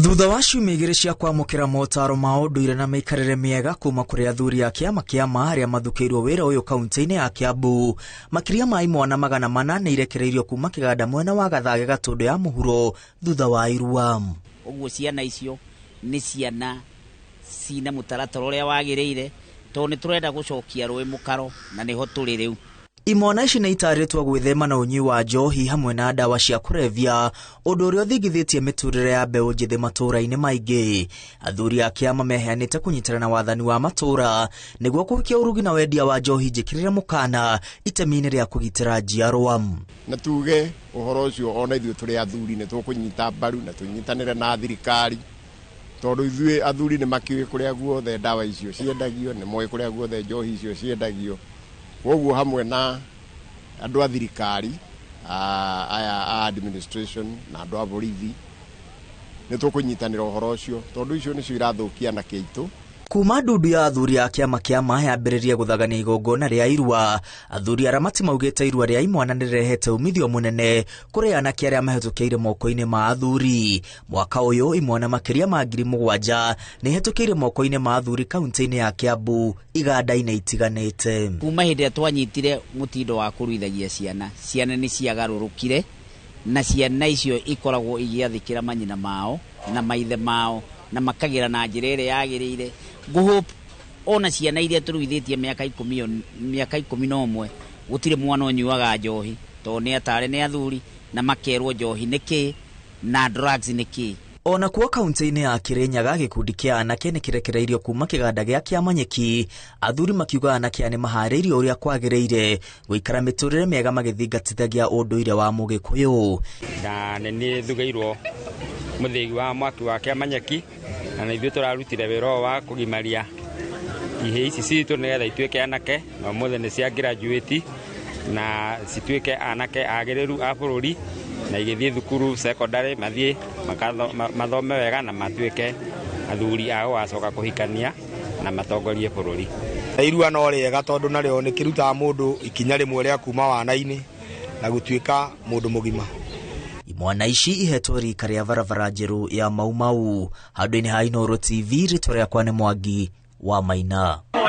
Thutha wa ciumia igĩrĩ cia kwamũkĩra motaro ma ũndũire na mĩikarĩre mĩega kuma kũrĩ athuri a kĩama kĩa arĩa mathukĩirwo wĩra ũyũ kaunti-inĩ ya Kiambu, makĩria ma imwana 400 nĩ irekereirio kuma kĩganda mwena wa Gathage Gatũndũ ya mũhuro thutha wa irua. Ũguo ciana icio nĩ ciana cina mũtaratara ũrĩa wagĩrĩire, tondũ nĩ tũrenda gũcokia rũĩ mũkaro na nĩho tũrĩ rĩu. Imwana ici nĩ itarĩtwo gwĩthema na ũnyui wa njohi hamwe na ndawa cia kũrebia, ũndũ ũrĩa ũthingithĩtie mĩtũrĩre ya mbeũ njĩthĩ matũũra-inĩ maingĩ. Athuri a kĩama meheanĩte kũnyitana na wathani wa matũũra nĩguo kũhukia ũrugi na wendia wa njohi njĩkĩrĩre mũkana itemi-inĩ rĩa kũgitĩra njiarwa. Na tuge ũhoro ũcio ona ithuĩ tũrĩ athuri nĩ tũkũnyita mbaru na tũnyitanĩre na thirikari, tondũ ithuĩ athuri nĩ makĩũĩ kũrĩa guothe ndawa icio ciendagio, nĩ moĩ kũrĩa guothe njohi icio ciendagio. Woguo hamwe na andũ a thirikari, aya administration na andũ a borithi nĩ tũkũnyitanĩra ũhoro ũcio, tondũ icio nĩcio irathũkia na kĩitũ. Kuma ndundu ya athuri a kĩama yambĩrĩrie gũthagania igongona rĩa irua, athuri arĩa matimaugĩte irua rĩa imwana nĩ rĩrehete umithio mũnene kũrĩ anake arĩa mahetũkĩire moko-inĩ ma athuri. Mwaka ũyũ imwana makĩria ma 7,000 nĩ hetũkĩire moko-inĩ ma athuri kaunti-inĩ ya Kiambu iganda-inĩ itiganĩte. Kuma hĩndĩ ĩrĩa twanyitire mũtindo wa kũruithagia ciana nĩ ciagarũrũkire, na ciana icio ikoragwo igĩathĩkĩra manyina mao na maithe mao na makagĩra na njĩra ĩrĩa yagĩrĩire. Ngũhope ona ciana iria tũruithĩtie mĩaka 11 gũtirĩ mwana ũnyuaga njohi, tondũ nĩ atare nĩ athuri na makerwo njohi nĩkĩ na drugs nĩkĩ. Ona kuo kaunti-inĩ ya Kirinyaga gĩkundi kĩa anake nĩ kĩrekereirio kuma kĩganda gĩa Kĩamanyeki, athuri makiuga anake nĩ maharĩirio ũrĩa kwagĩrĩire gũikara mĩtũrĩre mĩega magĩthingatithagia ũndũire wa Mũgĩkũyũ. Na nĩ thugĩirwo mũthĩgi wa mwaki wa Kĩamanyeki, na ithuĩ tũrarutire wĩra wa kũgimaria ihĩ ici citũ nĩgetha ituĩke anake, na ũmũthĩ nĩ cia graduate na cituĩke anake agĩrĩru a bũrũri, na igĩthiĩ thukuru secondary mathiĩ mathome wega na matuĩke athuri a gũgacoka kũhikania na matongorie bũrũri. Irua no rĩega tondũ narĩo nĩ kĩrutaga mũndũ ikinya rĩmwe rĩa kuma wana-inĩ na gũtuĩka mũndũ mũgima. Imwana ici ihetwo rika rĩa barabara njerũ ya Mau Mau. Handũ-inĩ ha Inooro TV, rĩtwa rĩakwa nĩ Mwangi wa Maina.